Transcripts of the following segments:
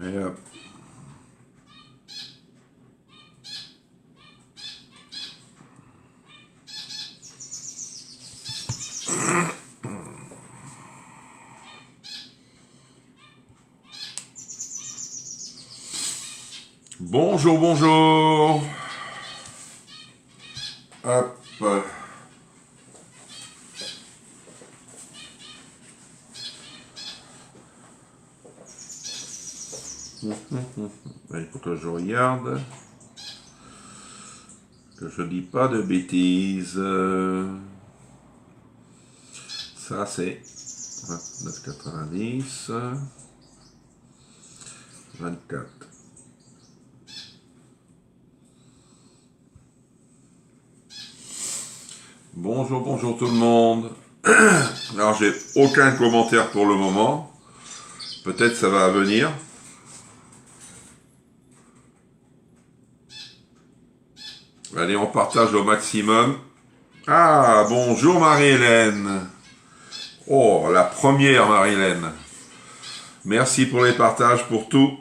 Et hop. Bonjour, bonjour. Hop. Il faut que je regarde, que je dis pas de bêtises. Ça c'est 29,90, 24. Bonjour, bonjour tout le monde. Alors j'ai aucun commentaire pour le moment. Peut-être ça va venir. Allez, on partage au maximum. Ah, bonjour Marie-Hélène. Oh, la première Marie-Hélène. Merci pour les partages, pour tout.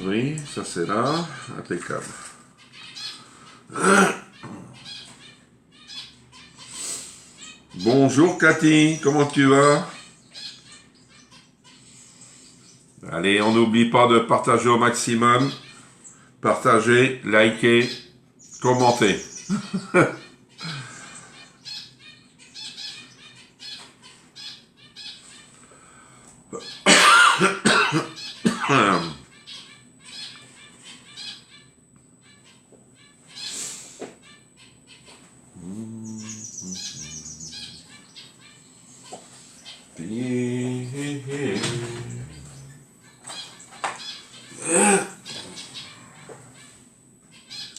Oui, ça c'est là, impeccable. Bonjour Cathy, comment tu vas? Allez, on n'oublie pas de partager au maximum. Partager, liker, commenter.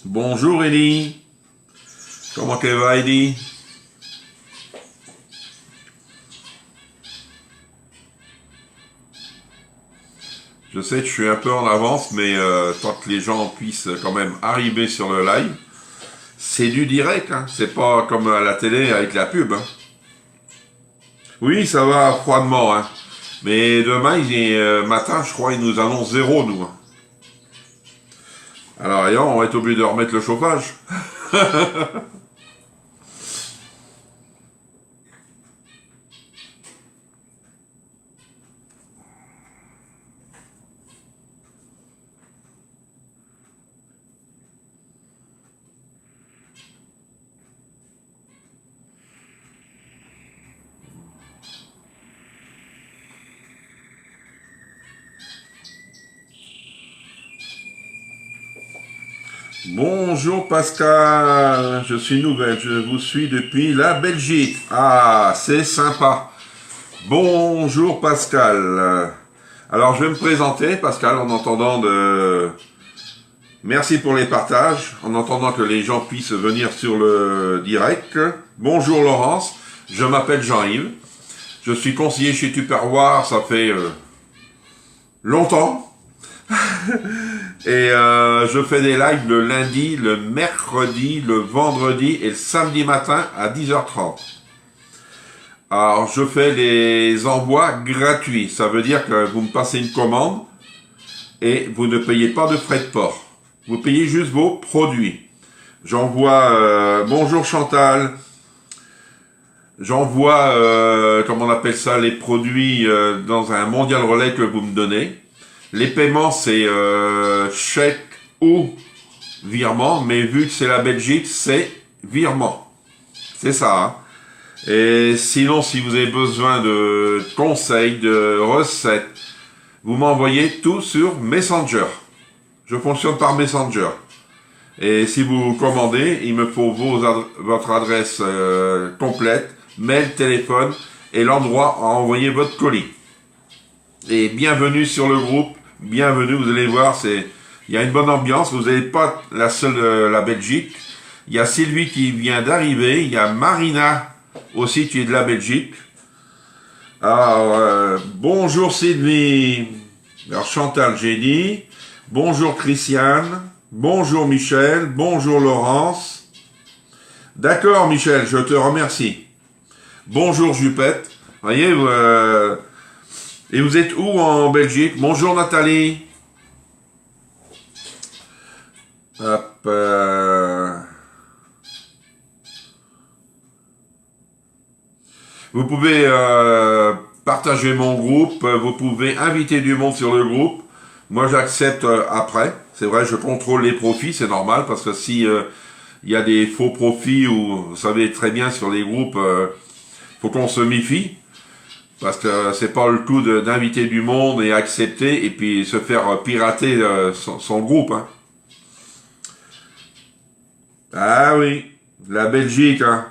Bonjour Ellie. Comment qu'elle va Ellie? Je sais que je suis un peu en avance, mais tant que les gens puissent quand même arriver sur le live, c'est du direct, hein. C'est pas comme à la télé avec la pub. Hein. Oui, ça va froidement, hein. Mais demain, matin, je crois, ils nous annoncent 0, nous. Hein. Alors, ailleurs, on va être obligé de remettre le chauffage. Bonjour Pascal, je suis nouvelle, je vous suis depuis la Belgique. Ah, c'est sympa. Bonjour Pascal. Alors je vais me présenter Pascal en entendant de... Merci pour les partages, en entendant que les gens puissent venir sur le direct. Bonjour Laurence, je m'appelle Jean-Yves. Je suis conseiller chez Tupperware, ça fait longtemps. Et je fais des lives le lundi, le mercredi, le vendredi et le samedi matin à 10h30. Alors, je fais les envois gratuits. Ça veut dire que vous me passez une commande et vous ne payez pas de frais de port. Vous payez juste vos produits. J'envoie... bonjour Chantal. J'envoie, comment on appelle ça, les produits dans un mondial relais que vous me donnez. Les paiements, c'est chèque ou virement, mais vu que c'est la Belgique, c'est virement. C'est ça. Hein. Et sinon, si vous avez besoin de conseils, de recettes, vous m'envoyez tout sur Messenger. Je fonctionne par Messenger. Et si vous commandez, il me faut votre adresse complète, mail, téléphone et l'endroit à envoyer votre colis. Et bienvenue sur le groupe, bienvenue, vous allez voir, il y a une bonne ambiance, vous n'êtes pas la seule la Belgique. Il y a Sylvie qui vient d'arriver, il y a Marina aussi qui est de la Belgique. Alors, bonjour Sylvie. Alors Chantal, j'ai dit. Bonjour Christiane. Bonjour Michel. Bonjour Laurence. D'accord Michel, je te remercie. Bonjour Jupette. Voyez, et vous êtes où en Belgique? Bonjour Nathalie. Hop. Vous pouvez partager mon groupe, vous pouvez inviter du monde sur le groupe. Moi, j'accepte après. C'est vrai, je contrôle les profits, c'est normal, parce que si il y a des faux profits, ou vous savez très bien sur les groupes, faut qu'on se méfie, parce que c'est pas le coup d'inviter du monde et accepter, et puis se faire pirater son groupe. Hein. Ah oui, la Belgique, hein.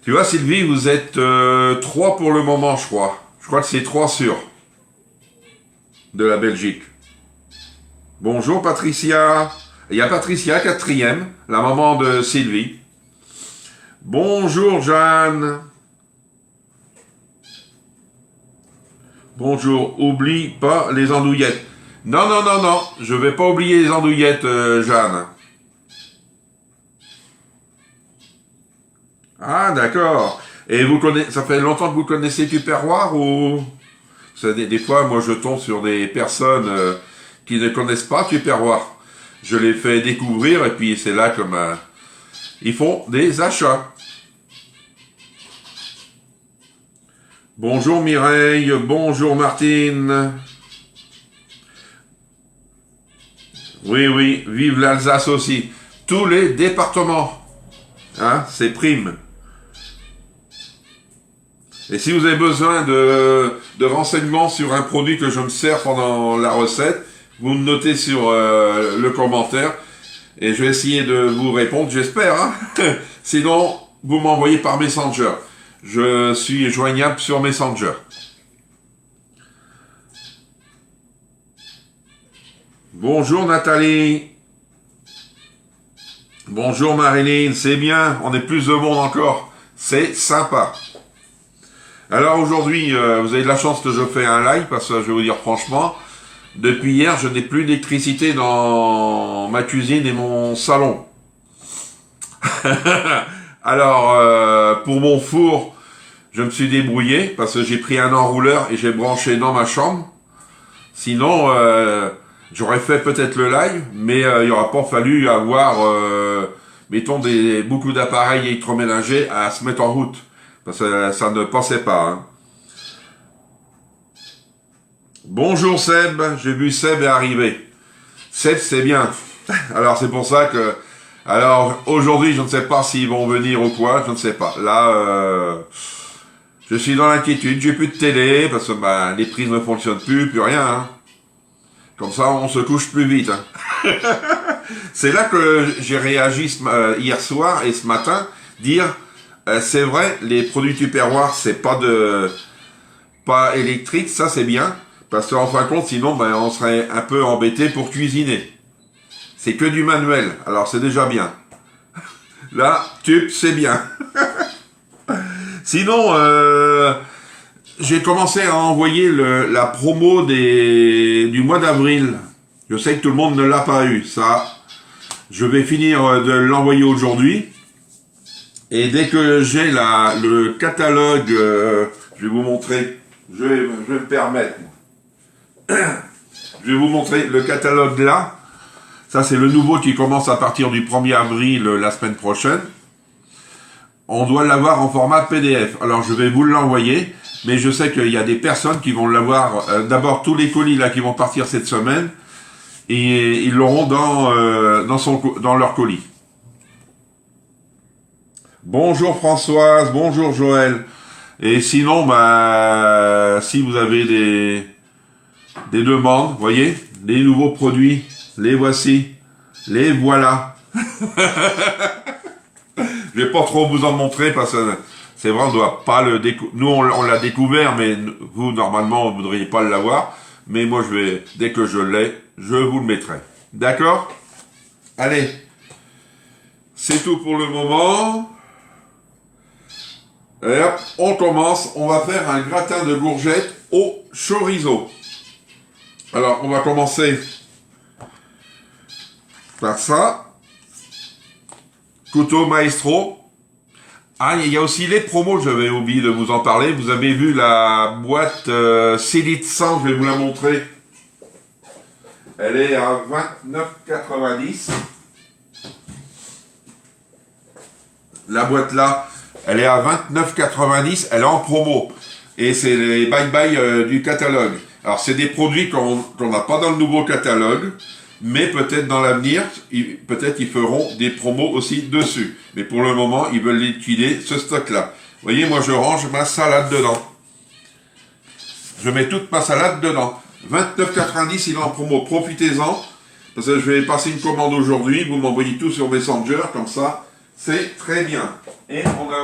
Tu vois, Sylvie, vous êtes 3 pour le moment, je crois. Je crois que c'est 3 sûrs de la Belgique. Bonjour, Patricia. Il y a Patricia, 4e, la maman de Sylvie. Bonjour, Jeanne. Bonjour, oublie pas les andouillettes. Non, non, non, non, je vais pas oublier les andouillettes, Jeanne. Ah, d'accord. Et vous connaissez, ça fait longtemps que vous connaissez Tupperware ou des fois, moi, je tombe sur des personnes qui ne connaissent pas Tupperware. Je les fais découvrir et puis c'est là comme ils font des achats. Bonjour Mireille, bonjour Martine. Oui, oui, vive l'Alsace aussi. Tous les départements. Hein, c'est prime. Et si vous avez besoin de renseignements sur un produit que je me sers pendant la recette, vous me notez sur le commentaire et je vais essayer de vous répondre, j'espère. Hein. Sinon, vous m'envoyez par Messenger. Je suis joignable sur Messenger. Bonjour Nathalie. Bonjour Marilyn, c'est bien, on est plus de monde encore. C'est sympa. Alors aujourd'hui, vous avez de la chance que je fais un live, parce que je vais vous dire franchement, depuis hier, je n'ai plus d'électricité dans ma cuisine et mon salon. Alors, pour mon four, je me suis débrouillé, parce que j'ai pris un enrouleur et j'ai branché dans ma chambre. Sinon, j'aurais fait peut-être le live, mais il n'aurait pas fallu avoir, mettons, beaucoup d'appareils électroménagers à se mettre en route. Parce que ça ne passait pas. Hein. Bonjour Seb, j'ai vu Seb arriver. Seb, c'est bien. Alors c'est pour ça que... Alors aujourd'hui, je ne sais pas s'ils vont venir ou quoi, je ne sais pas. Là, je suis dans l'inquiétude, j'ai plus de télé, parce que les prises ne fonctionnent plus rien. Hein. Comme ça, on se couche plus vite. Hein. C'est là que j'ai réagi hier soir et ce matin, dire... c'est vrai, les produits Tupperware, c'est pas électrique, ça c'est bien, parce qu'en fin de compte, sinon, on serait un peu embêté pour cuisiner. C'est que du manuel, alors c'est déjà bien. Là, c'est bien. Sinon, j'ai commencé à envoyer la promo du mois d'avril. Je sais que tout le monde ne l'a pas eu, ça. Je vais finir de l'envoyer aujourd'hui. Et dès que j'ai le catalogue, je vais vous montrer, je vais me permettre. Je vais vous montrer le catalogue là. Ça, c'est le nouveau qui commence à partir du 1er avril, la semaine prochaine. On doit l'avoir en format PDF. Alors, je vais vous l'envoyer, mais je sais qu'il y a des personnes qui vont l'avoir. D'abord, tous les colis là qui vont partir cette semaine, et ils l'auront dans leur colis. Bonjour Françoise, bonjour Joël. Et sinon, bah, si vous avez des demandes, voyez, des nouveaux produits, les voici, les voilà. Je vais pas trop vous en montrer parce que c'est vrai, on doit pas le découvrir. Nous, on l'a découvert, mais vous, normalement, vous ne voudriez pas l'avoir. Mais moi, dès que je l'ai, je vous le mettrai. D'accord? Allez. C'est tout pour le moment. Et hop, on commence. On va faire un gratin de courgettes au chorizo. Alors, on va commencer par ça. Couteau maestro. Ah, il y a aussi les promos, j'avais oublié de vous en parler. Vous avez vu la boîte 6 litres 100, je vais vous la montrer. Elle est à 29,90. La boîte là, elle est à 29,90. Elle est en promo. Et c'est les bye-bye du catalogue. Alors, c'est des produits qu'on n'a pas dans le nouveau catalogue. Mais peut-être dans l'avenir, peut-être ils feront des promos aussi dessus. Mais pour le moment, ils veulent liquider ce stock-là. Vous voyez, moi je range ma salade dedans. Je mets toute ma salade dedans. 29,90, il est en promo. Profitez-en. Parce que je vais passer une commande aujourd'hui. Vous m'envoyez tout sur Messenger. Comme ça, c'est très bien. Et on a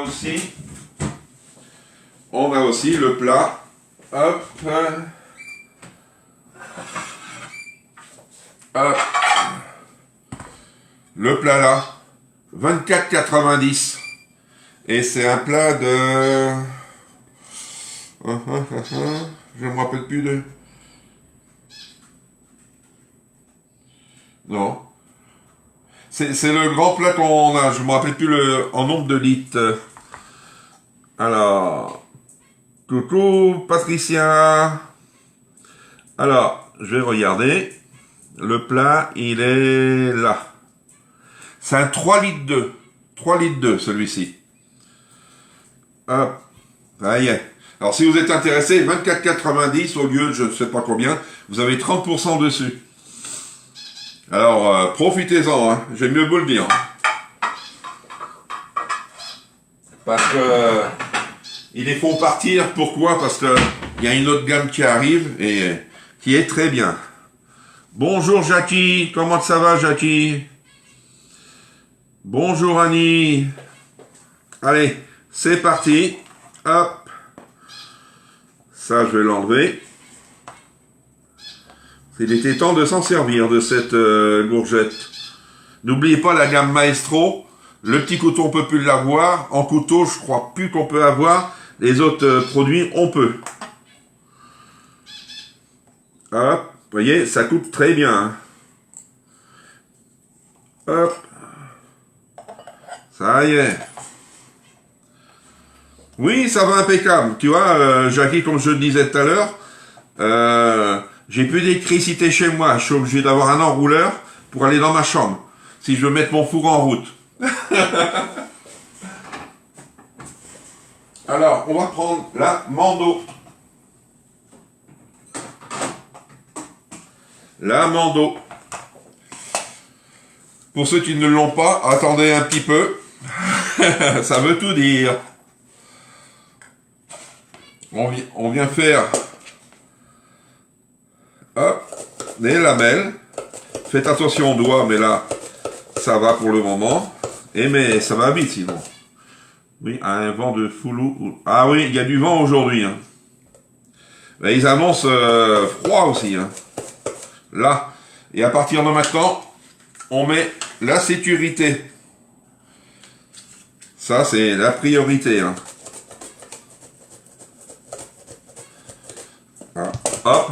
aussi le plat. Hop. Hop. Le plat là, 24,90. Et c'est un plat de... Je ne me rappelle plus de... Non. C'est le grand plat qu'on a. Je ne me rappelle plus en nombre de litres. Alors... Coucou Patricia. Alors, je vais regarder. Le plat, il est là. C'est un 3 litres 2. 3 litres 2, celui-ci. Hop. Ça y est. Alors, si vous êtes intéressé, 24,90 au lieu de je ne sais pas combien, vous avez 30% dessus. Alors, profitez-en, hein. J'aime mieux vous le dire. Parce que ils les font partir. Pourquoi? Parce que il y a une autre gamme qui arrive et qui est très bien. Bonjour Jackie, comment ça va Jackie? Bonjour Annie. Allez, c'est parti. Hop. Ça, je vais l'enlever. Il était temps de s'en servir de cette courgette. N'oubliez pas la gamme Maestro. Le petit couteau, on peut plus l'avoir. En couteau, je crois plus qu'on peut avoir. Les autres produits, on peut. Hop. Vous voyez, ça coupe très bien. Hein. Hop. Ça y est. Oui, ça va impeccable. Tu vois, Jackie, comme je le disais tout à l'heure, j'ai plus d'électricité chez moi. Je suis obligé d'avoir un enrouleur pour aller dans ma chambre. Si je veux mettre mon four en route. Alors, on va prendre la mando. La mando. Pour ceux qui ne l'ont pas, attendez un petit peu. Ça veut tout dire. On vient faire hop, des lamelles. Faites attention aux doigts, mais là, ça va pour le moment. Mais ça va vite sinon. Oui, un vent de foulou. Ah oui, il y a du vent aujourd'hui. Hein. Mais ils annoncent froid aussi. Hein. Là. Et à partir de maintenant, on met la sécurité. Ça, c'est la priorité. Hein. Ah. Hop.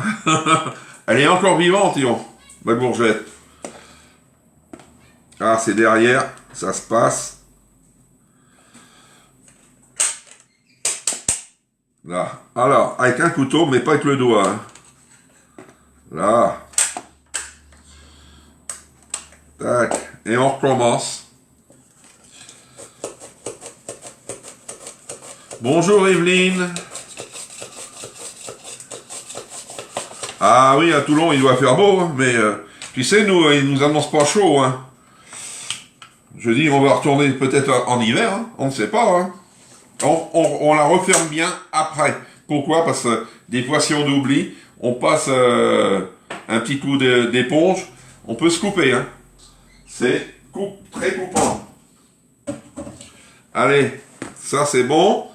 Elle est encore vivante, Yon, ma courgette. Ah, c'est derrière. Ça se passe. Là. Alors, avec un couteau, mais pas avec le doigt. Hein. Là. Tac. Et on recommence. Bonjour Evelyne. Ah oui, à Toulon, il doit faire beau, hein, mais tu sais, nous, ils nous annoncent pas chaud. Hein. Je dis, on va retourner peut-être en hiver, hein, on ne sait pas. Hein. On la referme bien après. Pourquoi? Parce que des fois, si on oublie, on passe un petit coup d'éponge, on peut se couper. Hein. C'est très coupant. Allez, ça c'est bon.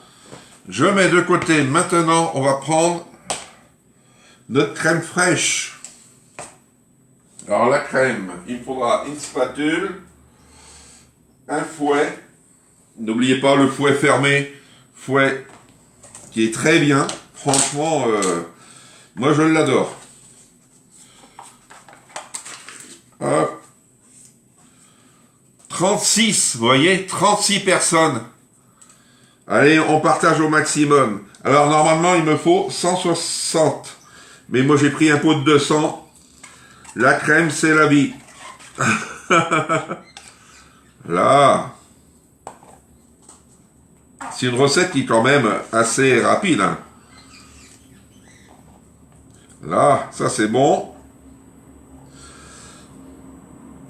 Je mets de côté. Maintenant, on va prendre notre crème fraîche. Alors la crème, il faudra une spatule, un fouet. N'oubliez pas le fouet fermé, fouet qui est très bien. Franchement, moi je l'adore. Hop. 36, vous voyez, 36 personnes. Allez, on partage au maximum. Alors normalement, il me faut 160. Mais moi j'ai pris un pot de 200. La crème, c'est la vie. Là. C'est une recette qui est quand même assez rapide. Hein. Là, ça c'est bon.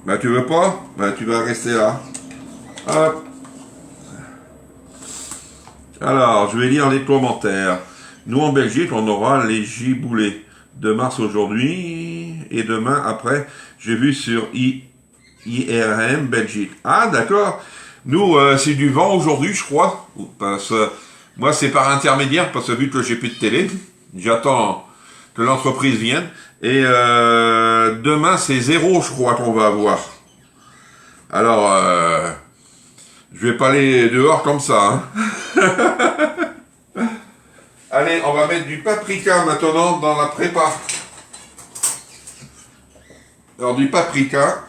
Ben tu veux pas? Ben tu vas rester là. Hop. Alors, je vais lire les commentaires. Nous en Belgique, on aura les giboulées de mars aujourd'hui et demain après. J'ai vu sur IRM Belgique. Ah d'accord. Nous, c'est du vent aujourd'hui, je crois. Parce que moi, c'est par intermédiaire, parce que vu que j'ai plus de télé, j'attends que l'entreprise vienne. Et demain, c'est 0, je crois, qu'on va avoir. Alors, je vais pas aller dehors comme ça. Hein. Allez, on va mettre du paprika maintenant dans la prépa. Alors, du paprika,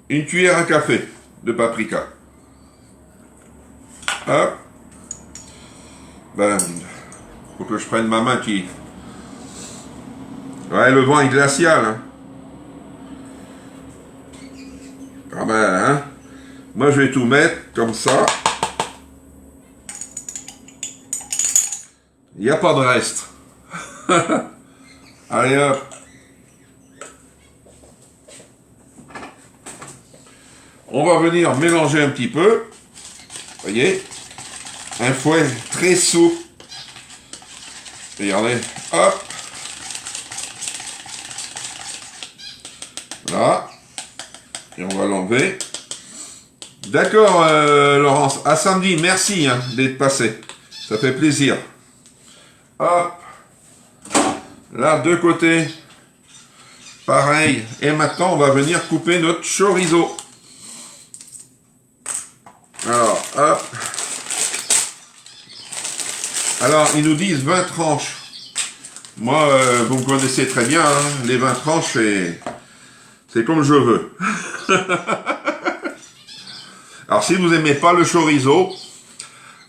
une cuillère à café de paprika. Hop. Ben, faut que je prenne ma main qui... Ouais, le vent est glacial. Hein. Ah ben, hein. Moi, je vais tout mettre comme ça. Il n'y a pas de reste. Allez, hop. On va venir mélanger un petit peu. Voyez, un fouet très souple. Regardez, hop. Voilà. Et on va l'enlever. D'accord, Laurence. À samedi, merci hein, d'être passé. Ça fait plaisir. Hop. Là, de côté. Pareil. Et maintenant, on va venir couper notre chorizo. Alors, hop. Alors, ils nous disent 20 tranches. Moi, vous me connaissez très bien, hein, les 20 tranches, c'est comme je veux. Alors, si vous n'aimez pas le chorizo,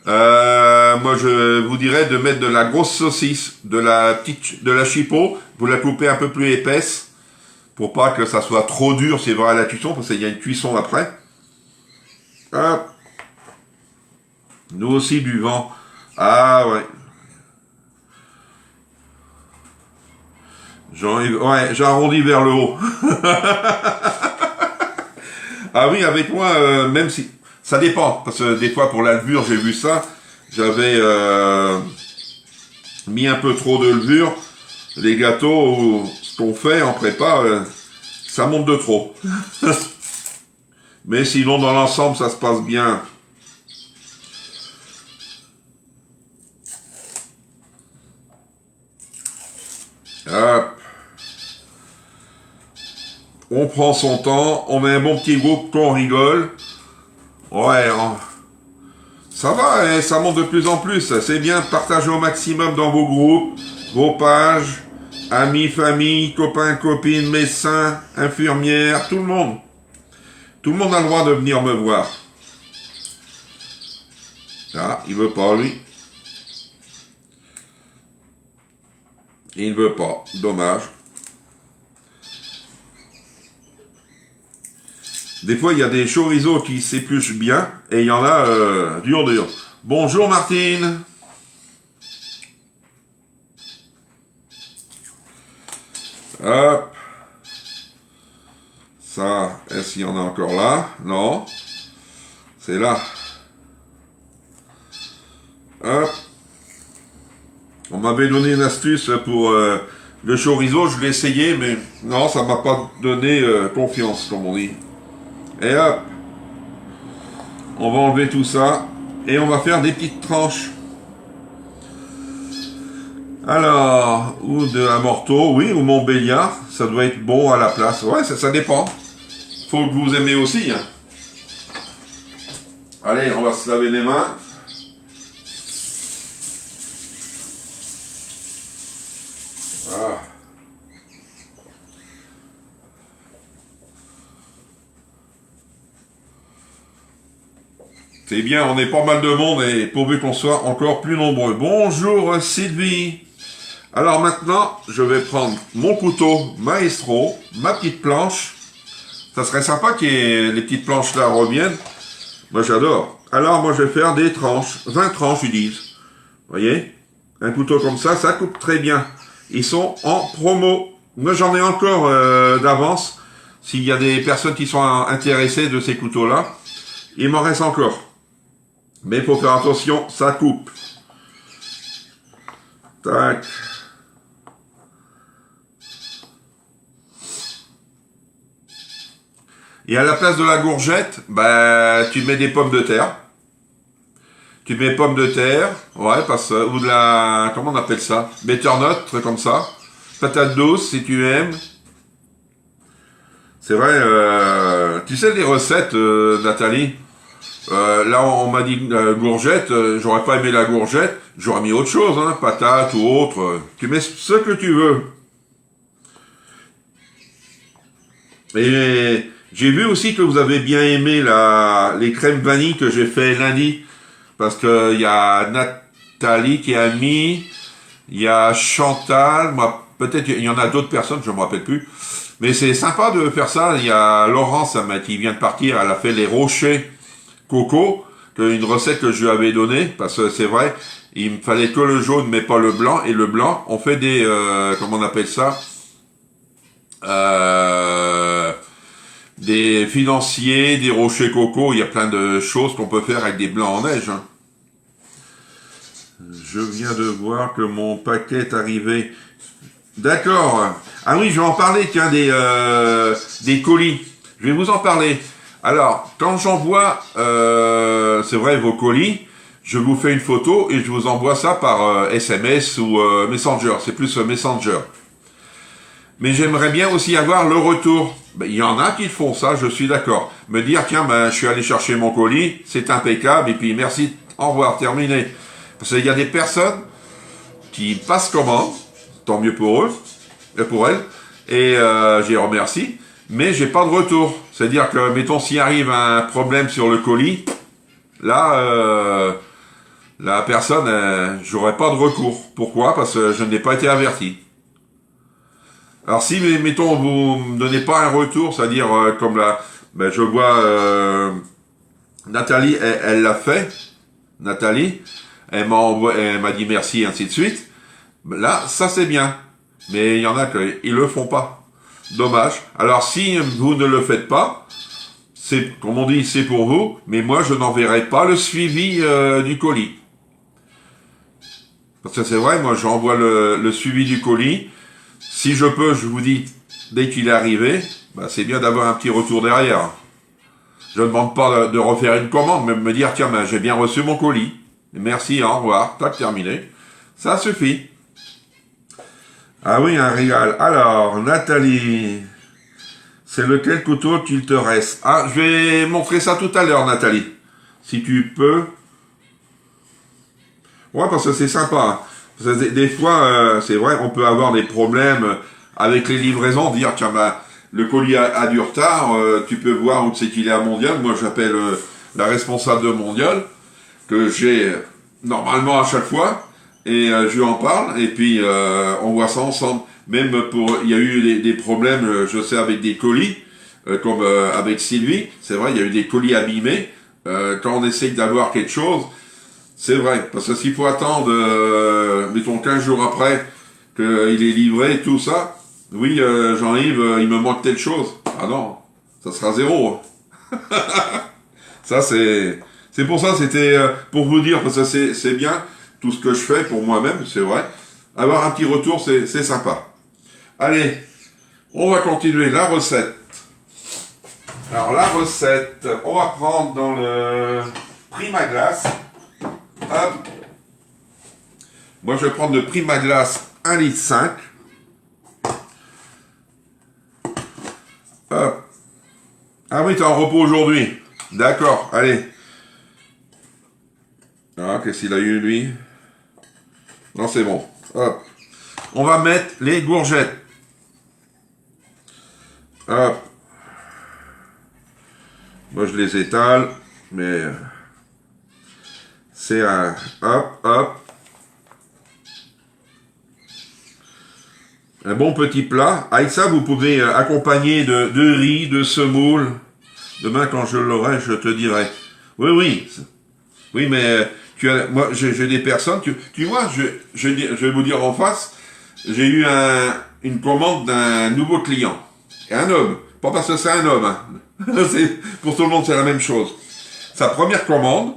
moi, je vous dirais de mettre de la grosse saucisse, de la chipot, vous la coupez un peu plus épaisse, pour pas que ça soit trop dur, c'est vrai à la cuisson, parce qu'il y a une cuisson après. Hop. Nous aussi du vent. Ah ouais. J'arrondis vers le haut. Ah oui, avec moi, même si... Ça dépend, parce que des fois pour la levure, j'ai vu ça, j'avais mis un peu trop de levure. Les gâteaux, ce qu'on fait en prépa, ça monte de trop. Mais sinon, dans l'ensemble, ça se passe bien. Hop. On prend son temps, on met un bon petit groupe qu'on rigole. Ouais, ça va, hein, ça monte de plus en plus. C'est bien, partagez au maximum dans vos groupes, vos pages, amis, famille, copains, copines, médecins, infirmières, tout le monde. Tout le monde a le droit de venir me voir. Ah, il veut pas, lui. Il veut pas. Dommage. Des fois, il y a des chorizo qui s'épluchent bien, et il y en a dur. Bonjour Martine. Hop. Ça, est-ce qu'il y en a encore là? Non. C'est là. Hop. On m'avait donné une astuce pour le chorizo, je l'ai essayé, mais non, ça m'a pas donné confiance, comme on dit. Et hop. On va enlever tout ça. Et on va faire des petites tranches. Alors, ou de un morteau, oui, ou Montbéliard, ça doit être bon à la place. Ouais, ça dépend. Faut que vous aimez aussi. Hein. Allez, on va se laver les mains. Voilà. C'est bien, on est pas mal de monde et pourvu qu'on soit encore plus nombreux. Bonjour Sylvie. Alors maintenant, je vais prendre mon couteau maestro, ma petite planche. Ça serait sympa que les petites planches là reviennent. Moi j'adore. Alors moi je vais faire des tranches, 20 tranches ils disent. Vous voyez? Un couteau comme ça coupe très bien. Ils sont en promo. Moi j'en ai encore d'avance. S'il y a des personnes qui sont intéressées de ces couteaux là, il m'en reste encore. Mais il faut faire attention, ça coupe. Tac. Et à la place de la gourgette, bah, tu mets des pommes de terre. Tu mets pommes de terre, ouais, ou de la, comment on appelle ça? Butternut, truc comme ça. Patate douce, si tu aimes. C'est vrai, tu sais les recettes, Nathalie? Là, on m'a dit gourgette, j'aurais pas aimé la gourgette, j'aurais mis autre chose, hein, patate ou autre. Tu mets ce que tu veux. Et j'ai vu aussi que vous avez bien aimé les crèmes vanille que j'ai fait lundi. Parce que il y a Nathalie qui a mis, il y a Chantal, moi, peut-être il y en a d'autres personnes, je me rappelle plus. Mais c'est sympa de faire ça. Il y a Laurence qui vient de partir, elle a fait les rochers coco, une recette que je lui avais donnée, parce que c'est vrai, il me fallait que le jaune mais pas le blanc, et le blanc, on fait des, comment on appelle ça, des financiers, des rochers coco, il y a plein de choses qu'on peut faire avec des blancs en neige. Hein. Je viens de voir que mon paquet est arrivé. D'accord. Ah oui, je vais en parler, tiens, des colis. Je vais vous en parler. Alors, quand j'envoie, c'est vrai, vos colis, je vous fais une photo et je vous envoie ça par SMS ou Messenger. C'est plus Messenger. Mais j'aimerais bien aussi avoir le retour. Ben, il y en a qui font ça, je suis d'accord. Me dire, tiens, ben, je suis allé chercher mon colis, c'est impeccable, et puis merci, au revoir, terminé. Parce qu'il y a des personnes qui passent commande, tant mieux pour eux, et pour elles, et je les remercie, mais j'ai pas de retour. C'est-à-dire que, mettons, s'il arrive un problème sur le colis, là, la personne, j'aurai pas de recours. Pourquoi? Parce que je n'ai pas été averti. Alors si, mettons, vous me donnez pas un retour, c'est-à-dire comme là, ben, je vois Nathalie, elle l'a fait, Nathalie, elle m'a dit merci, ainsi de suite. Là, ça c'est bien, mais il y en a qui ils le font pas. Dommage. Alors si vous ne le faites pas, c'est, comme on dit, c'est pour vous, mais moi je n'enverrai pas le suivi du colis. Parce que c'est vrai, moi j'envoie le suivi du colis. Si je peux, je vous dis, dès qu'il est arrivé, bah, c'est bien d'avoir un petit retour derrière. Je ne demande pas de refaire une commande, mais me dire, tiens, ben, j'ai bien reçu mon colis. Merci, au revoir, tac, terminé. Ça suffit. Ah oui, un régal. Alors, Nathalie, c'est lequel couteau qu'il te reste? Ah, je vais montrer ça tout à l'heure, Nathalie. Si tu peux. Ouais, parce que c'est sympa. Parce que des fois, c'est vrai, on peut avoir des problèmes avec les livraisons, dire, tiens, bah, le colis a du retard, tu peux voir où c'est qu'il est à Mondial. Moi, j'appelle la responsable de Mondial, que j'ai normalement à chaque fois, et je lui en parle, et puis on voit ça ensemble. Même il y a eu des problèmes, je sais, avec des colis, comme avec Sylvie, c'est vrai, il y a eu des colis abîmés. Quand on essaye d'avoir quelque chose, c'est vrai, parce que s'il faut attendre, mettons 15 jours après qu'il est livré, tout ça, oui, Jean-Yves, il me manque telle chose. Ah non, Ça sera 0. Ça, c'est pour ça, c'était pour vous dire, parce que c'est bien, tout ce que je fais pour moi-même, c'est vrai. Avoir un petit retour, c'est sympa. Allez, on va continuer la recette. Alors, la recette, on va prendre dans le Primaglace. Hop. Moi, je vais prendre le Primaglace 1,5 litre. Hop. Ah oui, t'es en repos aujourd'hui. D'accord, allez. Ah, qu'est-ce qu'il a eu, lui? Non, c'est bon. Hop. On va mettre les gourgettes. Hop. Moi, je les étale, mais c'est un... Hop, hop. Un bon petit plat. Avec ça, vous pouvez accompagner de riz, de semoule. Demain, quand je l'aurai, je te dirai. Oui, oui. Oui, mais moi, j'ai des personnes... Tu vois, je vais vous dire en face, j'ai eu une commande d'un nouveau client. Et un homme. Pas parce que c'est un homme. Hein. Pour tout le monde, c'est la même chose. Sa première commande,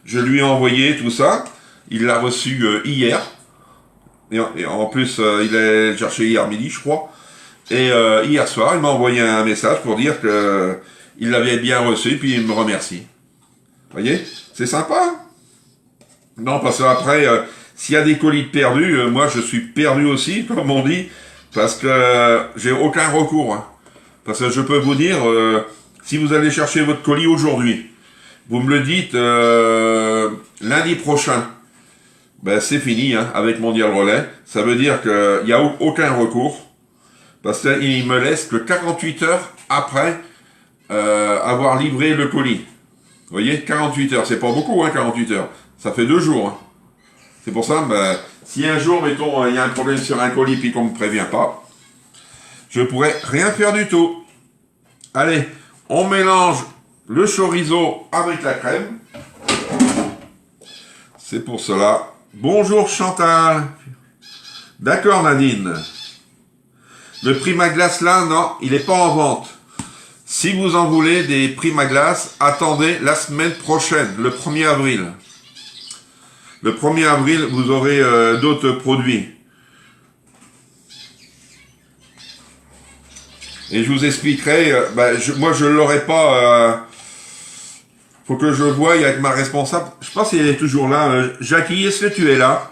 je lui ai envoyé tout ça. Il l'a reçu hier. Et en plus, il est cherché hier midi, je crois. Et hier soir, il m'a envoyé un message pour dire que il l'avait bien reçu, puis il me remercie. Vous voyez? C'est sympa. Non, parce qu'après, s'il y a des colis perdus, moi je suis perdu aussi, comme on dit, parce que j'ai aucun recours. Hein. Parce que je peux vous dire, si vous allez chercher votre colis aujourd'hui, vous me le dites lundi prochain, ben c'est fini, hein, avec Mondial Relais. Ça veut dire qu'il n'y a aucun recours, parce qu'il me laisse que 48 heures après avoir livré le colis. Vous voyez, 48 heures, c'est pas beaucoup, hein, 48 heures. Ça fait 2 jours. Hein. C'est pour ça, ben, si un jour, mettons, il y a un problème sur un colis puis qu'on me prévient pas, je pourrais rien faire du tout. Allez, on mélange le chorizo avec la crème. C'est pour cela. Bonjour Chantal. D'accord Nadine. Le Primaglace là, non, il n'est pas en vente. Si vous en voulez des Primaglace, attendez la semaine prochaine, le 1er avril. Le 1er avril, vous aurez d'autres produits. Et je vous expliquerai, moi je ne l'aurai pas, faut que je voie avec ma responsable. Je pense qu'elle est toujours là. Jackie, est-ce que tu es là?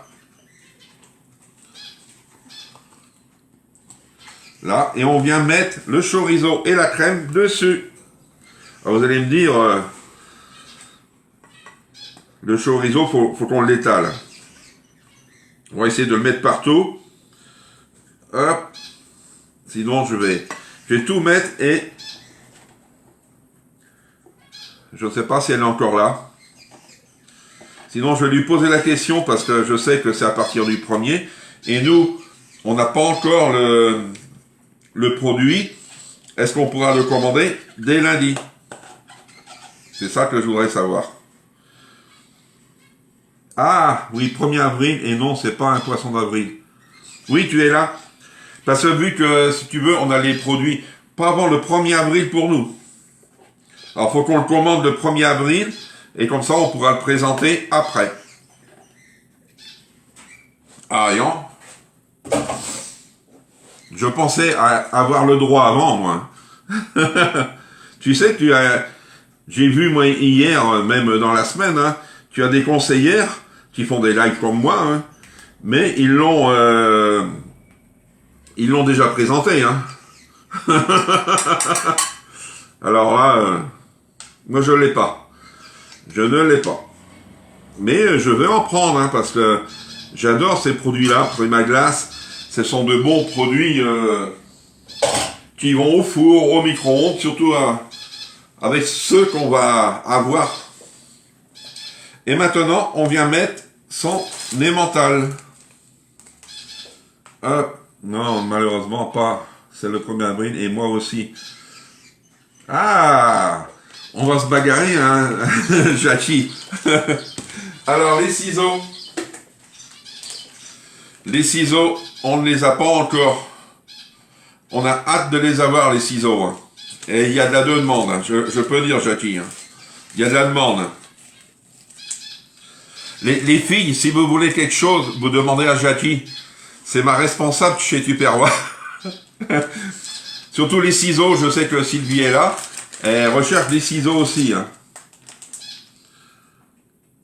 Là, et on vient mettre le chorizo et la crème dessus. Alors vous allez me dire, le chorizo, faut qu'on l'étale. On va essayer de le mettre partout. Hop. Sinon, je vais tout mettre et je ne sais pas si elle est encore là. Sinon, je vais lui poser la question parce que je sais que c'est à partir du 1er. Et nous, on n'a pas encore le produit. Est-ce qu'on pourra le commander dès lundi? C'est ça que je voudrais savoir. Ah, oui, 1er avril. Et non, c'est pas un poisson d'avril. Oui, tu es là. Parce que vu que, si tu veux, on a les produits pas avant le 1er avril pour nous. Alors, il faut qu'on le commande le 1er avril, et comme ça, on pourra le présenter après. Ah, non. Je pensais avoir le droit avant, moi. Tu sais que j'ai vu, moi, hier, même dans la semaine, hein, tu as des conseillères qui font des lives comme moi, hein, mais ils l'ont déjà présenté, hein. Alors là, moi je l'ai pas. Je ne l'ai pas. Mais je vais en prendre, hein, parce que j'adore ces produits-là, Primaglace. Ce sont de bons produits qui vont au four, au micro-ondes, surtout avec ceux qu'on va avoir. Et maintenant, on vient mettre son emmental. Hop. Non, malheureusement pas. C'est le 1er avril et moi aussi. Ah, on va se bagarrer, hein, Jackie. Alors, les ciseaux. Les ciseaux, on ne les a pas encore. On a hâte de les avoir, les ciseaux. Hein. Et il y a de la demande, hein. Je peux dire, Jackie. Hein. Il y a de la demande. Les filles, si vous voulez quelque chose, vous demandez à Jackie. C'est ma responsable chez Tupperware. Surtout les ciseaux, je sais que Sylvie est là. Elle recherche des ciseaux aussi. Hein.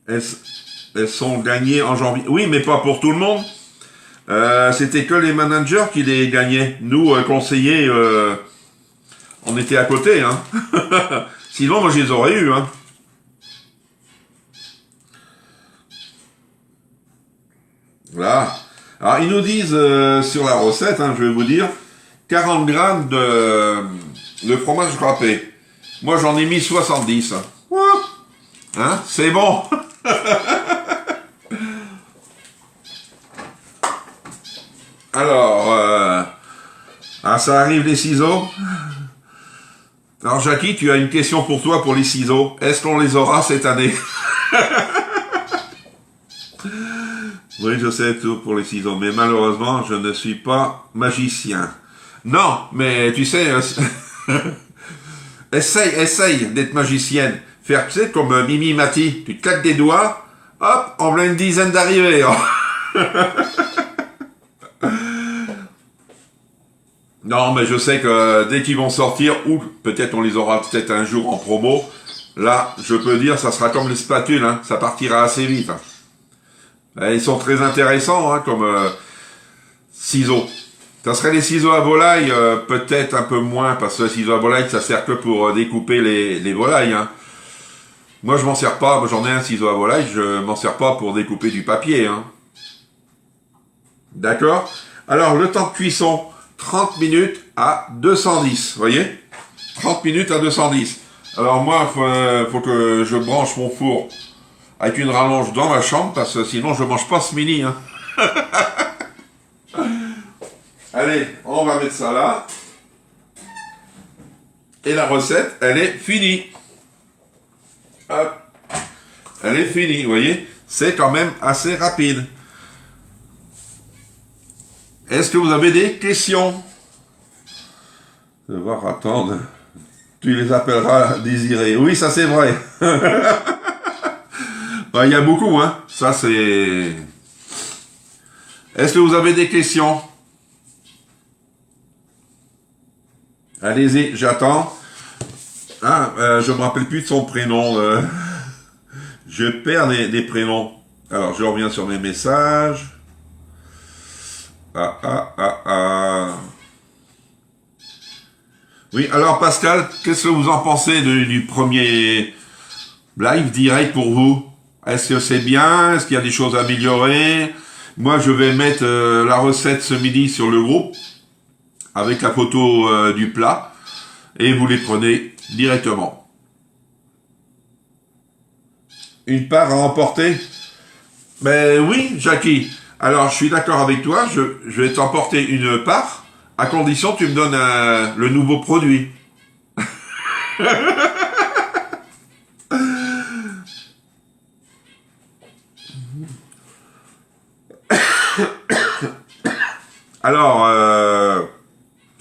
Elles sont gagnées en janvier. Oui, mais pas pour tout le monde. C'était que les managers qui les gagnaient. Nous, conseillers, on était à côté. Hein. Sinon, moi, je les aurais eu. Hein. Voilà. Alors, ils nous disent sur la recette, hein, je vais vous dire, 40 grammes de fromage râpé. Moi, j'en ai mis 70. Hein, c'est bon. Alors, ça arrive les ciseaux. Alors, Jackie, tu as une question pour toi pour les ciseaux. Est-ce qu'on les aura cette année? Oui, je sais tout pour les ciseaux, mais malheureusement, je ne suis pas magicien. Non, mais tu sais, essaye d'être magicienne. Faire, tu sais, comme Mimi Mati, tu te claques des doigts, hop, on a une dizaine d'arrivées. Non, mais je sais que dès qu'ils vont sortir, ou peut-être on les aura peut-être un jour en promo, là, je peux dire, ça sera comme les spatules, hein, ça partira assez vite. Hein. Ils sont très intéressants, hein, comme ciseaux. Ça serait les ciseaux à volaille, peut-être un peu moins, parce que les ciseaux à volaille, ça sert que pour découper les volailles. Hein. Moi, je m'en sers pas, moi, j'en ai un ciseau à volaille, je m'en sers pas pour découper du papier. Hein. D'accord? Alors, le temps de cuisson, 30 minutes à 210, vous voyez? 30 minutes à 210. Alors moi, faut que je branche mon four avec une rallonge dans ma chambre, parce que sinon je mange pas ce midi. Hein. Allez, on va mettre ça là. Et la recette, elle est finie. Hop. Elle est finie, vous voyez? C'est quand même assez rapide. Est-ce que vous avez des questions? Je vais voir, attendre. Tu les appelleras Désiré. Oui, ça c'est vrai. Il y a beaucoup, hein. Ça c'est... Est-ce que vous avez des questions? Allez-y, j'attends. Ah, je me rappelle plus de son prénom. Je perds des prénoms. Alors, je reviens sur mes messages. Oui, alors Pascal, qu'est-ce que vous en pensez du premier live direct pour vous? Est-ce que c'est bien? Est-ce qu'il y a des choses à améliorer? Moi, je vais mettre la recette ce midi sur le groupe, avec la photo du plat, et vous les prenez directement. Une part à emporter? Ben oui, Jackie. Alors, je suis d'accord avec toi, je vais t'emporter une part, à condition que tu me donnes le nouveau produit. Alors,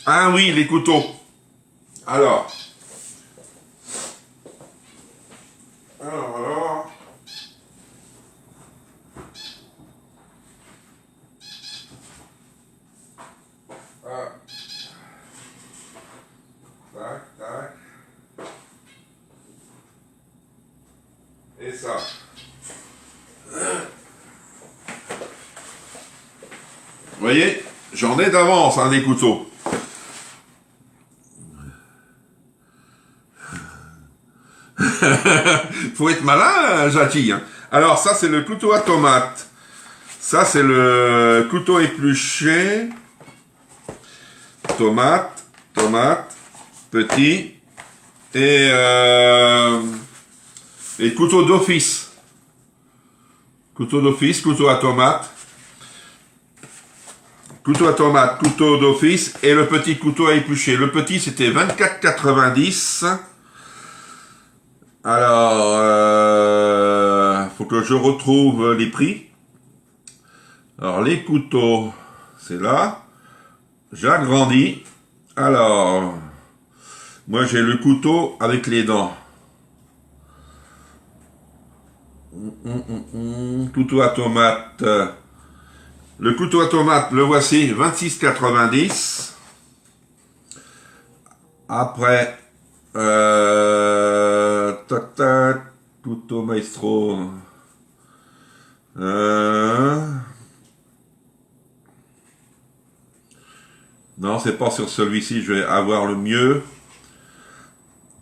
ah oui, les couteaux. Alors. Ah. Tac, tac. Et ça. Vous voyez, j'en ai d'avance, hein, des couteaux. Faut être malin, Jackie. Hein. Alors, ça, c'est le couteau à tomate. Ça, c'est le couteau épluché. Tomate, petit. Et couteau d'office. Couteau d'office, couteau à tomate. Couteau à tomate, couteau d'office. Et le petit couteau à éplucher. Le petit, c'était 24,90 €. Alors, faut que je retrouve les prix. Alors, les couteaux, c'est là. J'agrandis. Alors, Moi, j'ai le couteau avec les dents. Couteau à tomate. Le couteau à tomate, le voici, 26,90. Après, tac, tac, couteau maestro. Non, c'est pas sur celui-ci, je vais avoir le mieux.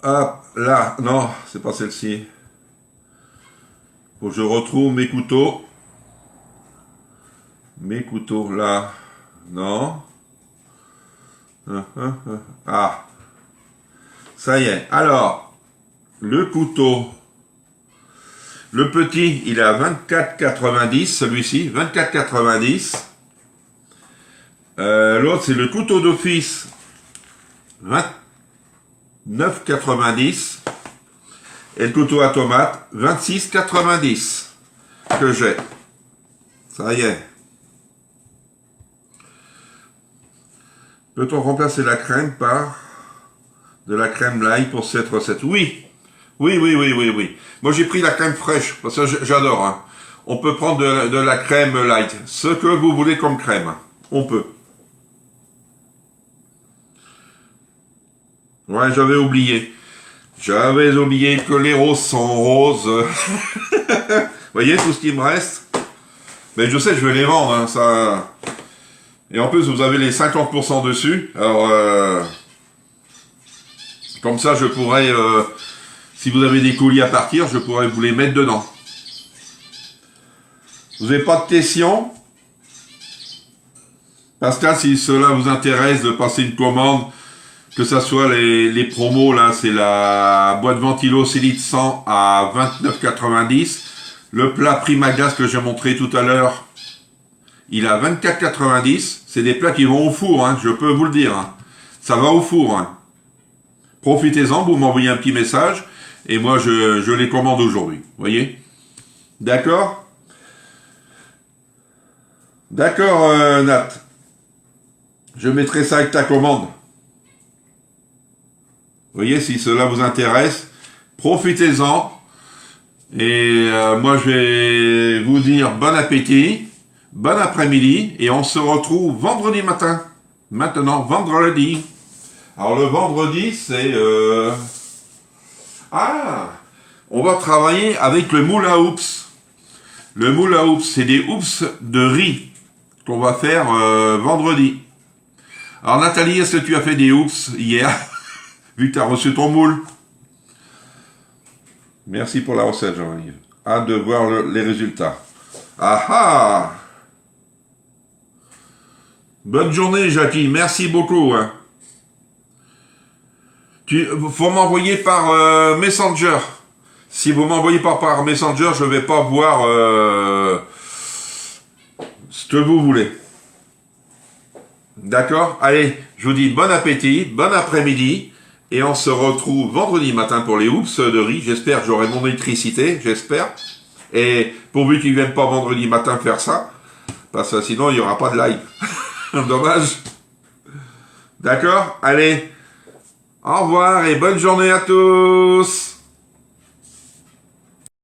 Hop, là, non, c'est pas celle-ci. Faut que je retrouve mes couteaux. Mes couteaux, là. Non. Ah. Ça y est. Alors, le couteau. Le petit, il est à 24,90, celui-ci, 24,90. L'autre, c'est le couteau d'office, 29,90. Et le couteau à tomate, 26,90 que j'ai. Ça y est. Peut-on remplacer la crème par de la crème light pour cette recette? Oui. Oui. Moi, j'ai pris la crème fraîche, parce que j'adore. Hein. On peut prendre de la crème light. Ce que vous voulez comme crème. On peut. Ouais, j'avais oublié. J'avais oublié que les roses sont roses. Vous voyez tout ce qui me reste? Mais je sais, je vais les vendre. Hein, ça... Et en plus, vous avez les 50% dessus. Alors, comme ça, je pourrais... si vous avez des colis à partir, je pourrais vous les mettre dedans. Vous n'avez pas de questions? Pascal, si cela vous intéresse de passer une commande, que ça soit les promos, là, c'est la boîte ventilo Célite 100 à 29,90. Le plat Primagaz que j'ai montré tout à l'heure, il est à 24,90. C'est des plats qui vont au four, hein, je peux vous le dire. Hein. Ça va au four. Hein. Profitez-en, vous m'envoyez un petit message. Et moi, je les commande aujourd'hui. Vous voyez? D'accord? D'accord, Nat. Je mettrai ça avec ta commande. Vous voyez, si cela vous intéresse, profitez-en. Et moi, je vais vous dire bon appétit, bon après-midi, et on se retrouve vendredi matin. Maintenant, vendredi. Alors, le vendredi, c'est... on va travailler avec le moule à hoops. Le moule à hoops, c'est des hoops de riz qu'on va faire vendredi. Alors, Nathalie, est-ce que tu as fait des hoops hier? Vu que tu as reçu ton moule. Merci pour la recette, Jean-Yves. Hâte de voir les résultats. Ah. Bonne journée, Jackie. Merci beaucoup. Hein. Faut m'envoyer par Messenger. Si vous m'envoyez pas par Messenger, je vais pas voir ce que vous voulez. D'accord? Allez, je vous dis bon appétit, bon après-midi. Et on se retrouve vendredi matin pour les hoops de riz. J'espère que j'aurai mon électricité, j'espère. Et pourvu qu'ils ne viennent pas vendredi matin faire ça, parce que sinon il n'y aura pas de live. Dommage. D'accord? Allez, au revoir et bonne journée à tous.